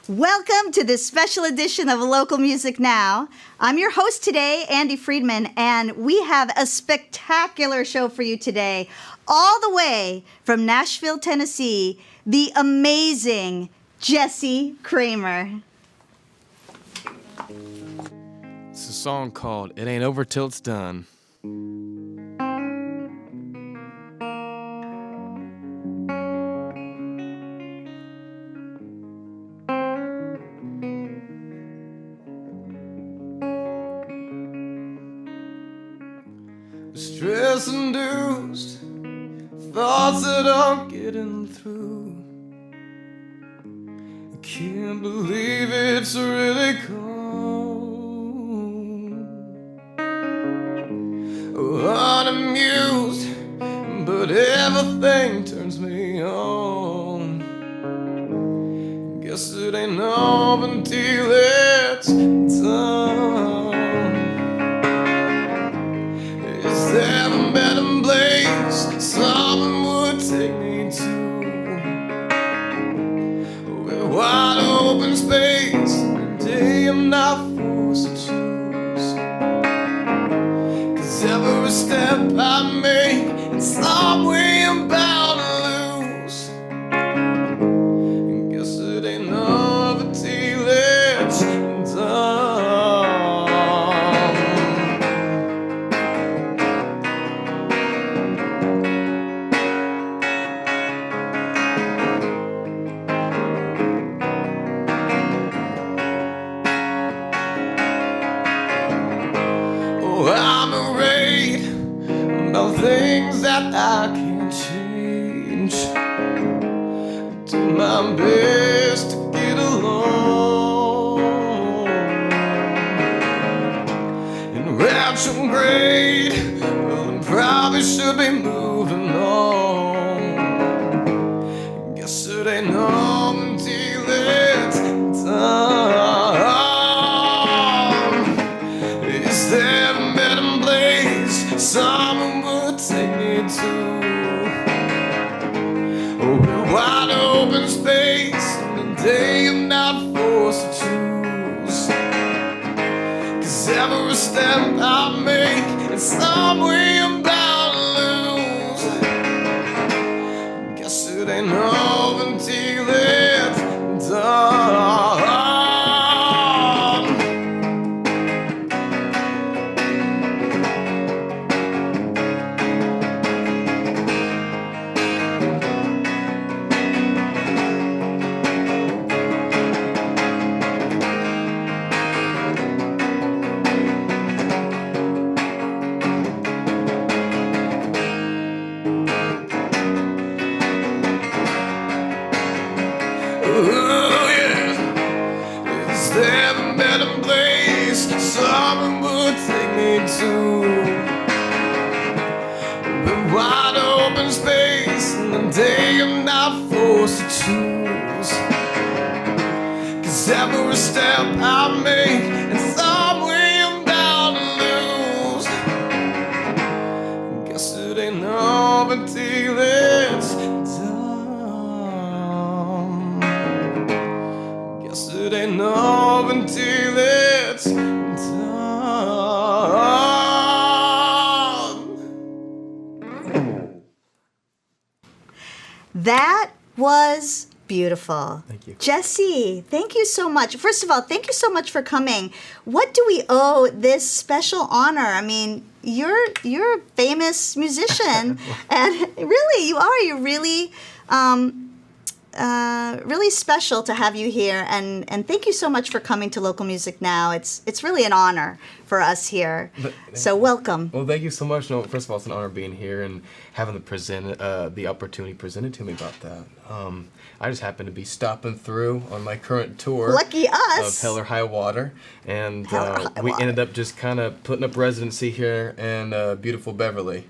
Welcome to this special edition of Local Music Now. I'm your host today, Andy Friedman, and we have a spectacular show for you today. All the way from Nashville, Tennessee, the amazing Jesse Kramer. It's a song called It Ain't Over Till It's Done. Stress-induced thoughts that I'm getting through. I can't believe it's really cold. Unamused, but everything turns me on. Guess it ain't over until it's done. Is there a better place someone would take me to? With wide open space, a day I'm not forced to choose. 'Cause every step I make, in some way I'm bound to lose. Guess it ain't over till it's done. I'm afraid about things that I can't change. Do my best to get along. In retrograde, well, I probably should be moving on. Guess it ain't on until it's done. Is there a better place someone would take me to? With wide open space, and a day I'm not forced to choose. 'Cause every step I make, in some way I'm bound to lose. Guess it ain't over until it's done. Oh yeah, is there a better place someone would take me to? With wide open space, and a day I'm not forced to choose. 'Cause every step I make, in some way I'm bound to lose. Guess it ain't over until it's done. Guess it ain't over until it's done. That was beautiful. Thank you. Jesse, thank you so much. First of all, thank you so much for coming. What do we owe this special honor? I mean, you're a famous musician, and really, you are. You're really, really special to have you here. And thank you so much for coming to Local Music Now. It's really an honor for us here. So welcome. Well, thank you so much. No, first of all, it's an honor being here and having the opportunity presented to me about that. I just happened to be stopping through on my current tour. Lucky us. Of Hell or Highwater, and Hell or we Highwater. ended up just kind of putting up residency here in beautiful Beverly.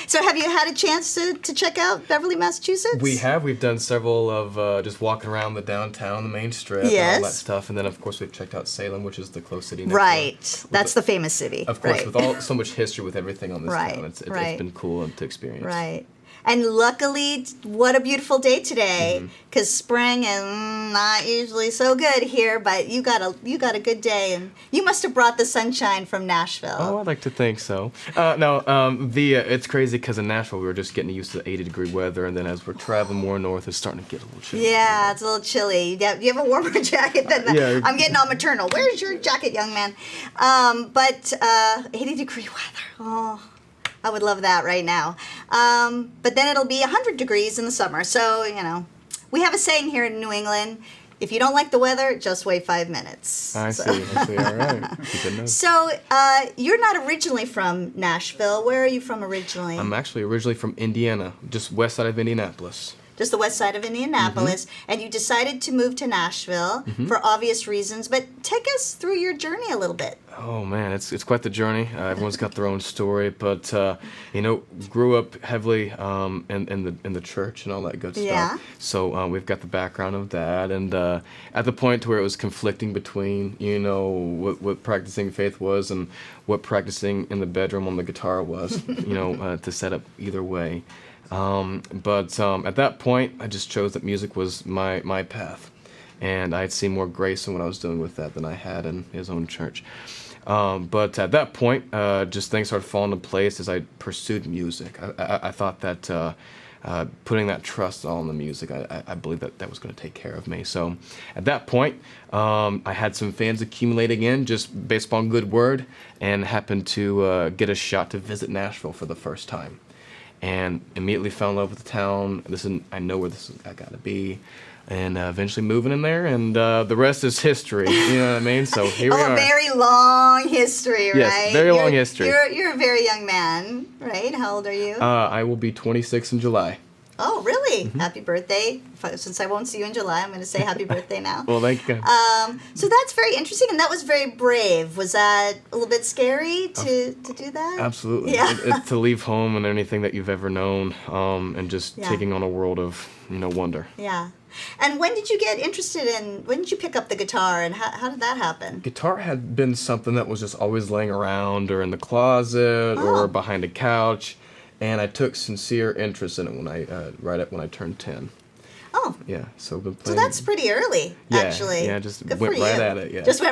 So have you had a chance to check out Beverly, Massachusetts? We've done several of just walking around the downtown, the main strip, and all that stuff, and then of course we've checked out Salem, which is the close city next door. Right. That's the famous city. Of course, right. with so much history with everything on this Right, town, it's right. been cool to experience. Right. And luckily, what a beautiful day today, because spring is not usually so good here, but you got a good day, and you must have brought the sunshine from Nashville. Oh, I'd like to think so. It's crazy because in Nashville we were just getting used to the 80-degree weather, and then as we're traveling more north, it's starting to get a little chilly. Yeah, it's a little chilly. You have a warmer jacket than that. Yeah. I'm getting all maternal. Where's your jacket, young man? But 80-degree weather. Oh, I would love that right now. But then it'll be 100 degrees in the summer. So, we have a saying here in New England, if you don't like the weather, just wait 5 minutes. I see. All right. Good enough. So, you're not originally from Nashville. Where are you from originally? I'm actually originally from Indiana, just west side of Indianapolis. Just the west side of Indianapolis, and you decided to move to Nashville for obvious reasons. But take us through your journey a little bit. Oh man, it's quite the journey. Everyone's got their own story, but grew up heavily in the church and all that good stuff. Yeah. So we've got the background of that, and at the point where it was conflicting between what practicing faith was and what practicing in the bedroom on the guitar was, to set up either way. But at that point, I just chose that music was my path, and I'd seen more grace in what I was doing with that than I had in his own church. But at that point, just things started falling into place as I pursued music. I thought that putting that trust all in the music, I believe that was going to take care of me. So at that point, I had some fans accumulating in just based upon good word, and happened to get a shot to visit Nashville for the first time. And immediately fell in love with the town. I know where I gotta be, and eventually moving in there, and the rest is history. You know what I mean? So here we are. A very long history, right? Yes, very long history. You're a very young man, right? How old are you? I will be 26 in July. Oh, really? Happy birthday. Since I won't see you in July, I'm going to say happy birthday now. Well, thank you. So that's very interesting, and that was very brave. Was that a little bit scary to do that? Absolutely. Yeah. It's to leave home and anything that you've ever known, and just taking on a world of wonder. Yeah. And when did you pick up the guitar, and how did that happen? Guitar had been something that was just always laying around or in the closet or behind a couch. And I took sincere interest in it when I turned 10. Oh. Yeah, so been So playing. that's pretty early, actually. Yeah, just Good went for right you. at it, yeah. Just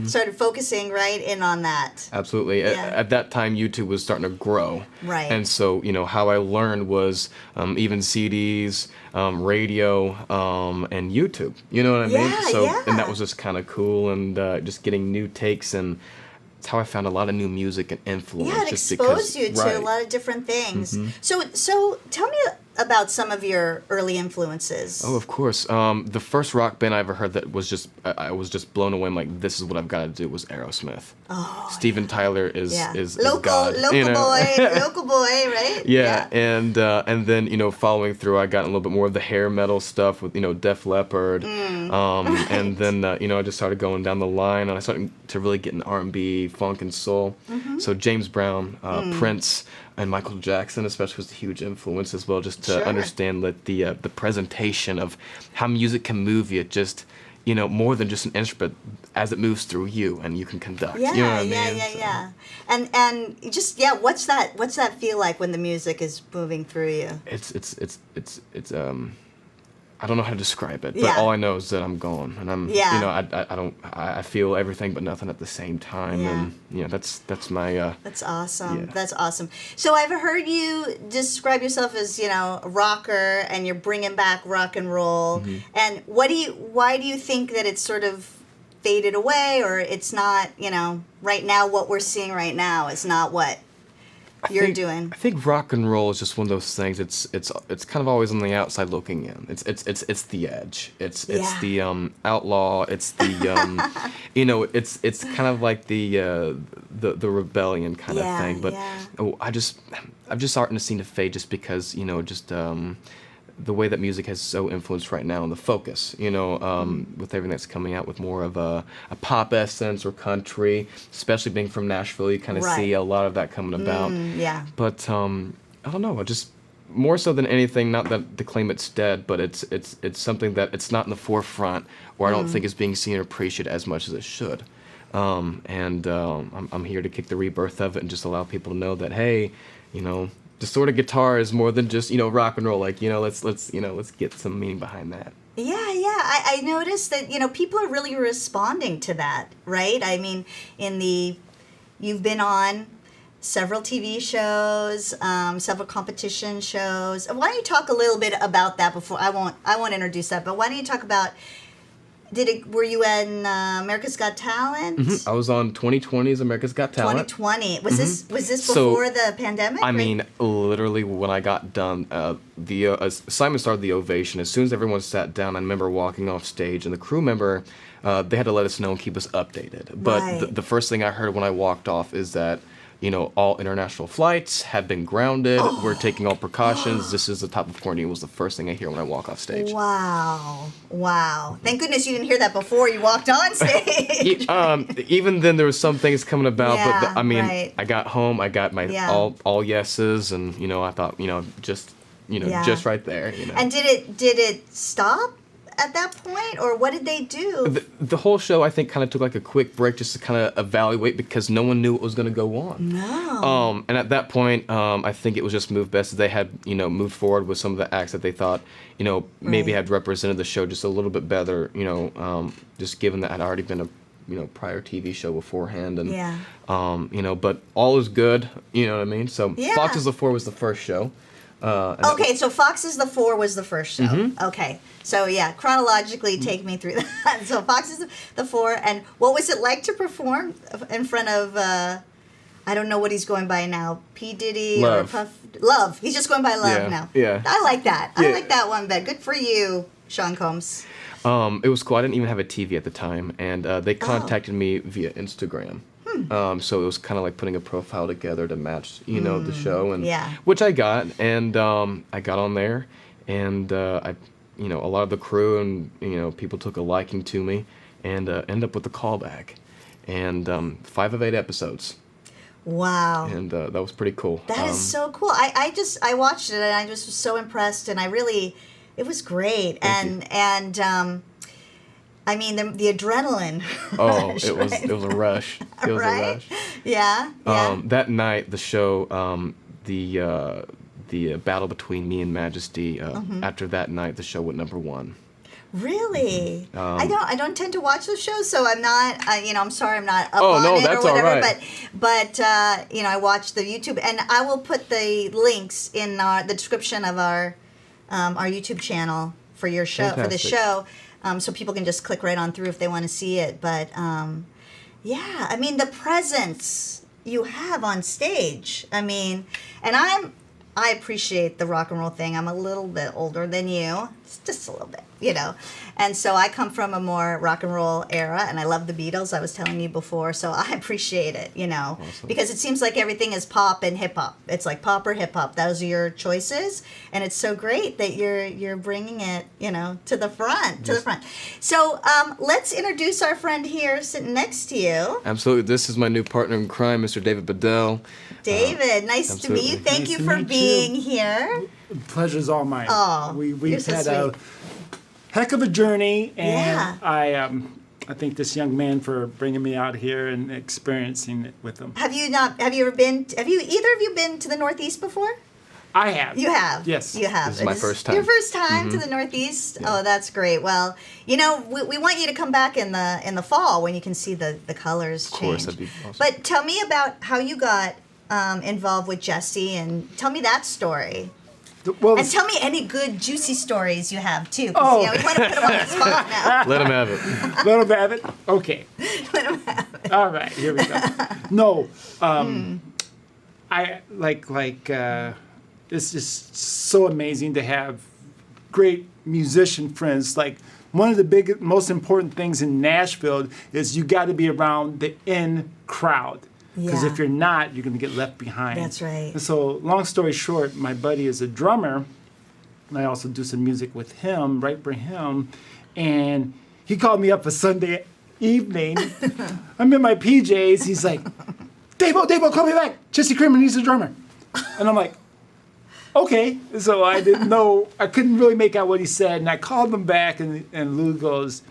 started focusing right in on that. Absolutely. Yeah. At that time, YouTube was starting to grow. Right. And so, how I learned was even CDs, radio, and YouTube. You know what I mean? So, and that was just kind of cool, and just getting new takes, and it's how I found a lot of new music and influence. Yeah, it exposed you to a lot of different things. So tell me about some of your early influences. Oh, of course. The first rock band I ever heard that was I was just blown away. I'm like, this is what I've got to do. Was Aerosmith. Oh, Steven Tyler is local God. local boy, right? Yeah, and then following through, I got a little bit more of the hair metal stuff with Def Leppard, right. and then I just started going down the line, and I started to really get into R&B, funk, and soul. So James Brown, Prince, and Michael Jackson especially was a huge influence as well, just to understand that the presentation of how music can move you, just more than just an instrument, as it moves through you and you can conduct. Yeah, you know what I mean? Yeah. And just what's that feel like when the music is moving through you? It's I don't know how to describe it, but all I know is that I'm gone, and I'm I feel everything but nothing at the same time, and that's my. That's awesome. Yeah. That's awesome. So I've heard you describe yourself as a rocker, and you're bringing back rock and roll. And why do you think that it's sort of faded away, or it's not right now what we're seeing right now is not what you're doing? I think rock and roll is just one of those things. It's kind of always on the outside looking in. It's the edge. It's the outlaw. It's the it's kind of like the rebellion kind of thing. But I'm just starting to seem to fade just because the way that music has so influenced right now and the focus, with everything that's coming out with more of a pop essence or country, especially being from Nashville, you kind of see a lot of that coming about. But I don't know, just more so than anything, not that to claim it's dead, but it's something that it's not in the forefront, or I don't think it's being seen or appreciated as much as it should. I'm here to kick the rebirth of it and just allow people to know that, hey, the sort of guitar is more than just, rock and roll. Like, let's get some meaning behind that. Yeah. I noticed that, people are really responding to that, right? I mean, you've been on several TV shows, several competition shows. Why don't you talk a little bit about that before I won't introduce that, but why don't you talk about were you in America's Got Talent? Mm-hmm. I was on 2020's America's Got Talent. 2020. Was this before the pandemic? I mean, literally when I got done, Simon started the ovation. As soon as everyone sat down, I remember walking off stage, and the crew member, they had to let us know and keep us updated. But Right. the first thing I heard when I walked off is that, all international flights have been grounded. We're taking all precautions. This is the top of quarantine was the first thing I hear when I walk off stage. Wow. Thank goodness you didn't hear that before you walked on stage. Even then, there was some things coming about, Yeah, but right. I got home, I got my Yeah. all yeses, and I thought, just Yeah. just right there. And did it stop at that point, or what did they do? The whole show, I think, kind of took like a quick break just to kind of evaluate because no one knew what was going to go on. No. And at that point, I think it was just moved best that they had, moved forward with some of the acts that they thought, maybe Right. had represented the show just a little bit better, just given that had already been a prior TV show beforehand. And, Yeah. But all is good, you know what I mean? So Yeah. Fox is the 4 was the first show. Okay, so Fox's The Four was the first show. Mm-hmm. Okay, so yeah, chronologically take me through that. So Fox's The Four, and what was it like to perform in front of, I don't know what he's going by now, P. Diddy Love. or Puff? Love. He's just going by Love Yeah, now. yeah. I like that. I Yeah. like that one, Ben. Good for you, Sean Combs. It was cool. I didn't even have a TV at the time, and Oh. they contacted me via Instagram. So it was kind of like putting a profile together to match, the show, and Yeah. which I got, and I got on there, and a lot of the crew and people took a liking to me, and ended up with the callback, and 5 of 8 episodes, Wow. and that was pretty cool. That is so cool. I watched it and I just was so impressed, and it was great. Thank And I mean the adrenaline. Oh, rush, it was a rush. It was Right? a rush. Yeah. That night, the show, the battle between me and Majesty. Mm-hmm. After that night, the show went #1. Really? Mm-hmm. I don't tend to watch those shows, so I'm not. I'm sorry, I'm not up Oh, on no, it that's or all whatever. right. But I watch the YouTube, and I will put the links in the description of our YouTube channel for your show for the Fantastic. show, so people can just click right on through if they want to see it. But yeah, I mean the presence you have on stage. I mean, and I appreciate the rock and roll thing. I'm a little bit older than you, just a little bit, and so I come from a more rock and roll era, and I love the Beatles. I was telling you before, so I appreciate it, Awesome. because it seems like everything is pop and hip hop. It's like pop or hip hop. Those are your choices, and it's so great that you're bringing it, to the front, the front. So let's introduce our friend here sitting next to you. Absolutely. This is my new partner in crime, Mr. David Bidell. David, nice to meet you. absolutely. Thank Nice you to for meet being you. here. Pleasure's all mine. Oh, We've you're so had sweet. a heck of a journey, Yeah. and I thank this young man for bringing me out here and experiencing it with him. Have you either of you been to the Northeast before? I have. You have. Yes. You have. This is my first time. Your first time to the Northeast. Oh, that's great. Well, we want you to come back in the fall when you can see the colors Of course, change. that'd be awesome. But tell me about how you got involved with Jesse, and tell me that story. Well, And tell me any good juicy stories you have too. 'Cause, Oh. we want to put him on the spot now. Let him have it. little bit of it. Okay. Let him have it. All right. Here we go. No. I like. It's just so amazing to have great musician friends. Like one of the most important things in Nashville is you got to be around the in crowd. Because Yeah. if you're not, you're going to get left behind. That's right. And so, long story short, my buddy is a drummer, and I also do some music with him, write for him. And he called me up a Sunday evening. I'm in my PJs. He's like, Davo, call me back. Jesse Kramer needs a drummer. And I'm like, okay. So I didn't know, I couldn't really make out what he said. And I called him back, and Lou goes,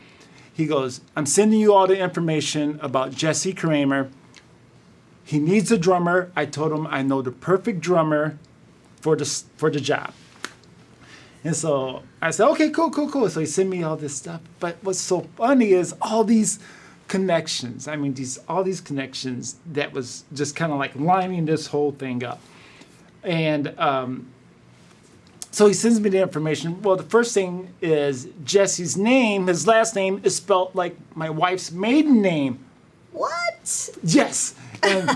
I'm sending you all the information about Jesse Kramer. He needs a drummer. I told him I know the perfect drummer for the job. And so I said, okay, cool. So he sent me all this stuff. But what's so funny is all these connections. I mean, all these connections that was just kind of like lining this whole thing up. And so he sends me the information. Well, the first thing is Jesse's name. His last name is spelled like my wife's maiden name. What? Yes. And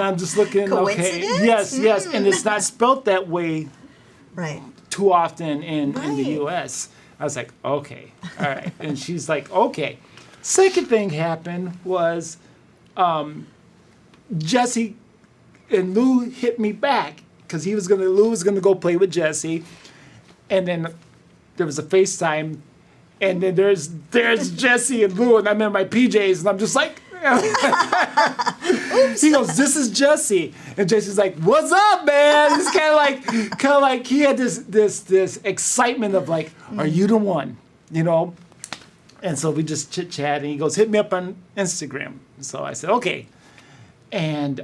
I'm just looking, okay. Yes. And it's not spelled that way Right. too often in the U.S. I was like, okay, all right. And she's like, okay. Second thing happened was Jesse and Lou hit me back because Lou was gonna go play with Jesse, and then there was a FaceTime, and then there's Jesse and Lou, and I'm in my PJs, and I'm just like. He goes, "This is Jesse," and Jesse's like, "What's up, man?" It's kind of like he had this excitement of like, "Are you the one?" You know. And so we just chit chat, and he goes, "Hit me up on Instagram." So I said, "Okay," and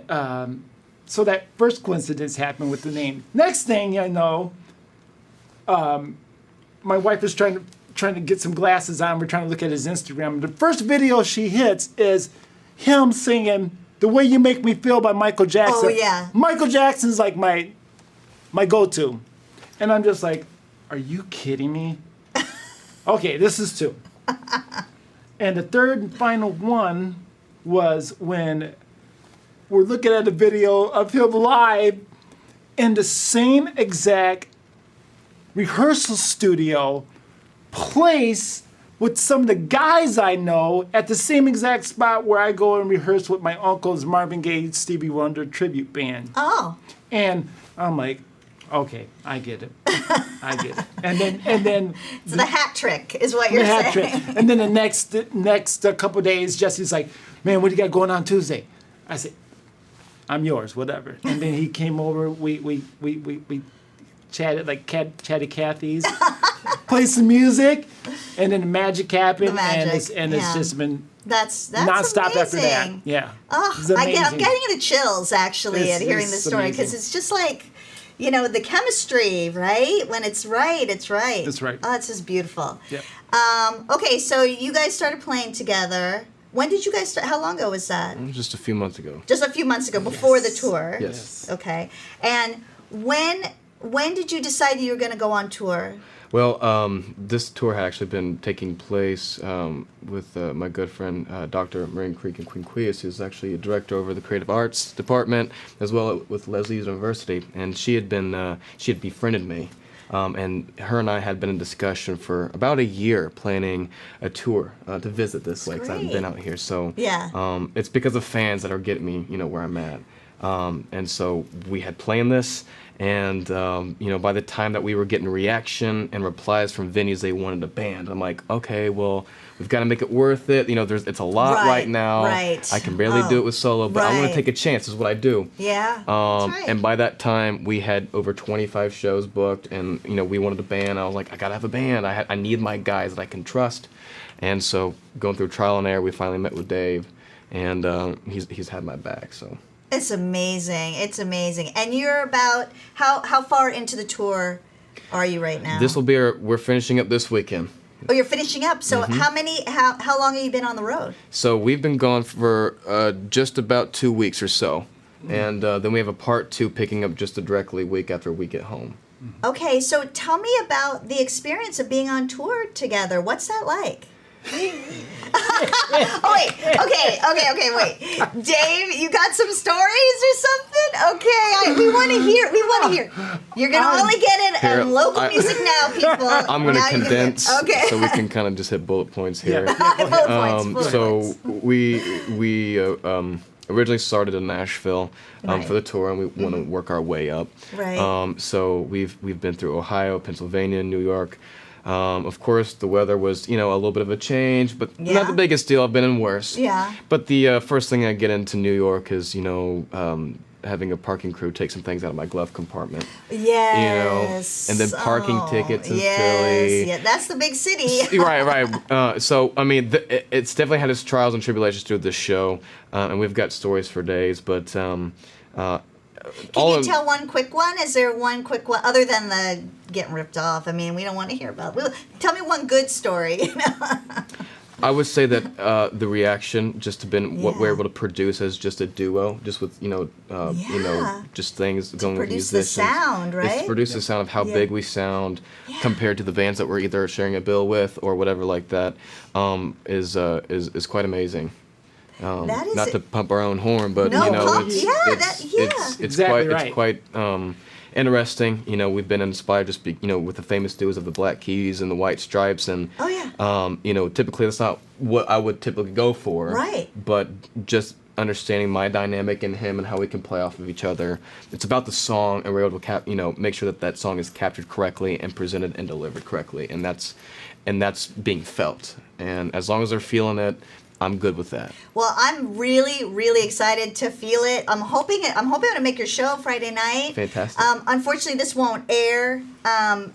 so that first coincidence happened with the name. Next thing I know, my wife is trying to get some glasses on. We're trying to look at his Instagram. The first video she hits is him singing "The Way You Make Me Feel" by Michael Jackson. Oh, yeah. Michael Jackson's like my go-to. And I'm just like, are you kidding me? Okay, this is two. And the third and final one was when we're looking at a video of him live in the same exact rehearsal studio place with some of the guys I know at the same exact spot where I go and rehearse with my uncle's Marvin Gaye Stevie Wonder tribute band. Oh. And I'm like, okay, I get it. And then So the hat trick is what you're hat saying. trick. And then the next couple days, Jesse's like, "Man, what do you got going on Tuesday?" I said, "I'm yours, whatever." And then he came over. We chatted like chatty Cathy's, played some music, and then the magic happened. The magic, and it's just been That's nonstop amazing. after that. Yeah. Oh, It's I'm amazing. getting the chills actually It's- at hearing it's this story because amazing. it's just like, you know, the chemistry, right? When it's right, it's right. That's right. Oh, it's just beautiful. Yep. Okay, so you guys started playing together. When did you guys start? How long ago was that? Just a few months ago. Just a few months ago, before the tour. Yes. Okay. And when did you decide you were going to go on tour? Well, this tour had actually been taking place with my good friend Dr. Marion Creek and Quinquius, who's actually a director over the Creative Arts Department, as well with Leslie's University. And she had befriended me, and her and I had been in discussion for about a year, planning a tour to visit this way because I haven't been out here. So Yeah. it's because of fans that are getting me, where I'm at. And so we had planned this. And, by the time that we were getting reaction and replies from venues they wanted a band, I'm like, okay, well, we've got to make it worth it. It's a lot right now. Right. I can barely do it with solo, but I'm going Right. to take a chance is what I do. Yeah. That's right. And by that time, we had over 25 shows booked, and, we wanted a band. I was like, I got to have a band. I need my guys that I can trust. And so going through trial and error, we finally met with Dave, and he's had my back, so... It's amazing. It's amazing. And you're about how far into the tour are you right now? We're finishing up this weekend. Oh, you're finishing up. So Mm-hmm. how long have you been on the road? So we've been gone for just about 2 weeks or so. And then we have a part 2 picking up just directly week after we get home. Okay, so tell me about the experience of being on tour together. What's that like? Oh, wait. Okay, wait. Dave, you got some stories or something? Okay, we want to hear. You're going to only get it Here, on local music now, people. I'm going to Now you're gonna- condense Okay. so we can kind of just hit bullet points here. Bullet So points. we originally started in Nashville Right. for the tour, and we want to work our way up. Right. So we've been through Ohio, Pennsylvania, New York. Of course, the weather was, a little bit of a change, but Yeah. not the biggest deal. I've been in worse. Yeah. But the first thing I get into New York is, having a parking crew take some things out of my glove compartment. Yes. And then parking Oh, tickets in yes. Philly. Yeah, that's the big city. Right. So, I mean, it's definitely had its trials and tribulations through this show, and we've got stories for days, but Can you tell one quick one? Is there one quick one other than the getting ripped off? I mean, we don't want to hear about it. Tell me one good story. I would say that the reaction just to been what we're able to produce as just a duo, just with just things going with produce musicians. the sound, right? It's to produce the sound of how big we sound compared to the bands that we're either sharing a bill with or whatever like that. Is quite amazing. That is not to pump our own horn, but it's quite interesting. We've been inspired just with the famous duos of the Black Keys and the White Stripes, and typically that's not what I would typically go for. Right. But just understanding my dynamic and him and how we can play off of each other. It's about the song, and we're able to make sure that song is captured correctly and presented and delivered correctly, and that's being felt. And as long as they're feeling it, I'm good with that. Well, I'm really, really excited to feel it. I'm hoping to make your show Friday night. Fantastic. Unfortunately, this won't air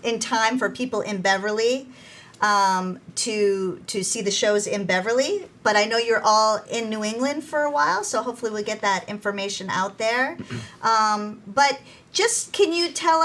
in time for people in Beverly to see the shows in Beverly. But I know you're all in New England for a while, so hopefully we'll get that information out there. But just can you tell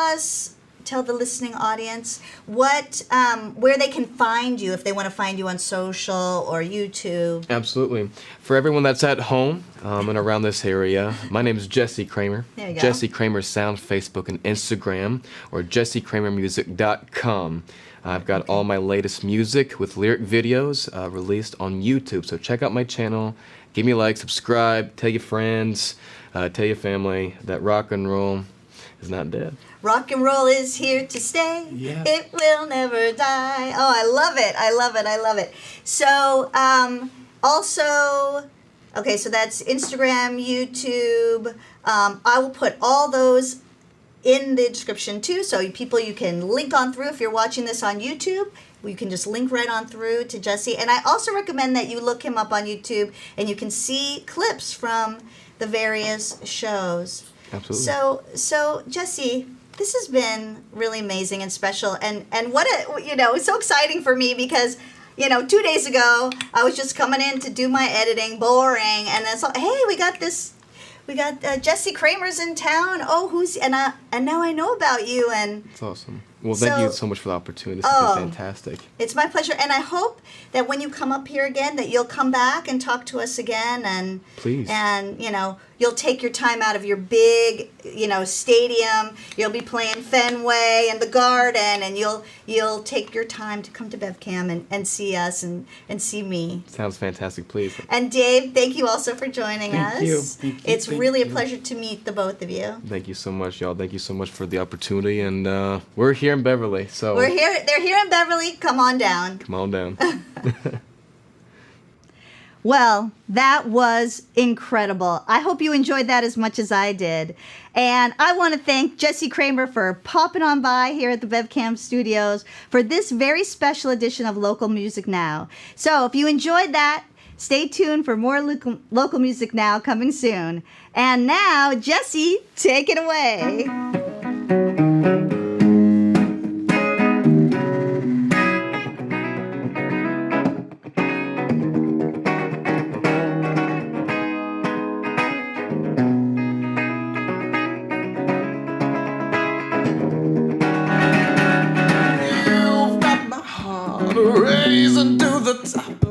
the listening audience where they can find you if they want to find you on social or YouTube? Absolutely. For everyone that's at home and around this area, my name is Jesse Kramer. There you go. Jesse Kramer Sound, Facebook and Instagram, or jessekramermusic.com. I've got all my latest music with lyric videos released on YouTube. So check out my channel, give me a like, subscribe, tell your friends, tell your family that rock and roll is not dead. Rock and roll is here to stay. Yeah. It will never die. Oh, I love it. I love it. I love it. So, also, okay, so that's Instagram, YouTube. I will put all those in the description too. So you can link on through if you're watching this on YouTube. You can just link right on through to Jesse. And I also recommend that you look him up on YouTube and you can see clips from the various shows. Absolutely. So Jesse, this has been really amazing and special, and what it's so exciting for me because 2 days ago I was just coming in to do my editing, boring, and then hey, we got Jesse Kramer's in town. Oh, and now I know about you, and it's awesome. Well, thank you so much for the opportunity. This has been fantastic. It's my pleasure, and I hope that when you come up here again, that you'll come back and talk to us again, and please, and you'll take your time out of your big stadium. You'll be playing Fenway and the Garden, and you'll take your time to come to BevCam and see us and see me. Sounds fantastic. Please. And Dave, thank you also for joining us. Thank you. It's really a pleasure to meet the both of you. Thank you so much, y'all. Thank you so much for the opportunity, and we're here in Beverly, so we're here. They're here in Beverly. Come on down. Come on down. Well, that was incredible. I hope you enjoyed that as much as I did. And I want to thank Jesse Kramer for popping on by here at the BevCam studios for this very special edition of Local Music Now. So if you enjoyed that, stay tuned for more Local Music Now coming soon. And now, Jesse, take it away. Raising to the top.